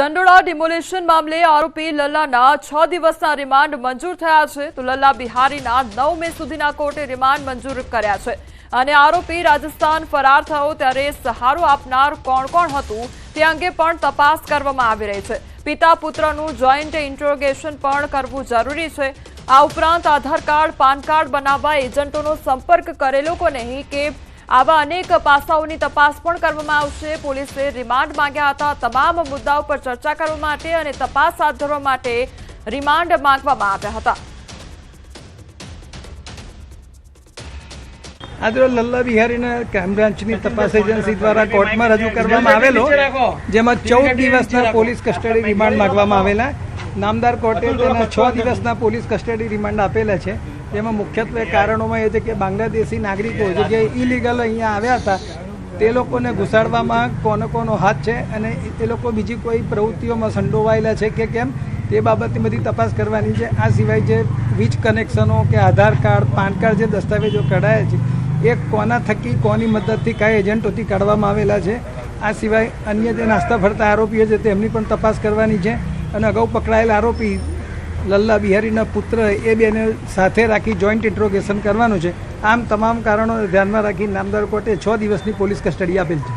Chandola demolition મામલે આરોપી લલ્લાના 6 દિવસના રિમાન્ડ મંજૂર થયા છે તો લલ્લા બિહારીના 9 મે સુધીના કોર્ટે રિમાન્ડ મંજૂર કર્યા છે અને આરોપી રાજસ્થાન ફરાર થયો ત્યારે સહારો આપનાર કોણ હતું તે અંગે પણ તપાસ કરવામાં આવી રહી છે। પિતા પુત્રનું જોઈન્ટ ઇન્ટ્રોગેશન પણ કરવું જરૂરી છે। આ ઉપરાંત આધાર કાર્ડ પાન કાર્ડ બનાવવા એજન્ટોનો સંપર્ક કરેલો કે નહીં કે આવા અનેક પાસાઓની તપાસ પણ કરવામાં આવશે। પોલીસે રિમાન્ડ માંગ્યા હતા। તમામ મુદ્દાઓ પર ચર્ચા કરવા માટે અને તપાસ હાથ ધરવા માટે રિમાન્ડ માંગવામાં આવ્યા હતા। आज लल्ला बिहारी क्राइम ब्रांचनी तपास एजेंसी द्वारा कोर्ट में रजू करवामां आवेलो जेमां 14 दिवसना पोलीस कस्टडी रिमांड मांगवामां आवेला। नामदार कोर्टे तेना 6 दिवसना पोलीस कस्टडी रिमांड आपेला छे। जेमां मुख्यत्वे कारणों में ये कि बांग्लादेशी नागरिको जे इलीगल अहींया आव्या हता ते लोकोने घुसाडवामां कोनो हाथ छे अने ए लोको बीजी कोई प्रवृत्तिओमां संडोवायेला छे के केम ते बाबतनी बधी तपास करवानी छे। आ सिवाय जे वीज कनेक्शनो के आधार कार्ड पान कार्ड जे दस्तावेजो कढाया छे એ કોના થકી કોની મદદથી કયા એજન્ટોથી કાઢવામાં આવેલા છે। આ સિવાય અન્ય જે નાસ્તા ફરતા આરોપીઓ છે તેમની પણ તપાસ કરવાની છે અને અગાઉ પકડાયેલા આરોપી લલ્લા બિહારીના પુત્ર એ બેને સાથે રાખી જોઈન્ટ ઇન્ટ્રોગેશન કરવાનું છે। આમ તમામ કારણો ધ્યાનમાં રાખી નામદાર કોર્ટે 6 દિવસની પોલીસ કસ્ટડી આપેલ છે।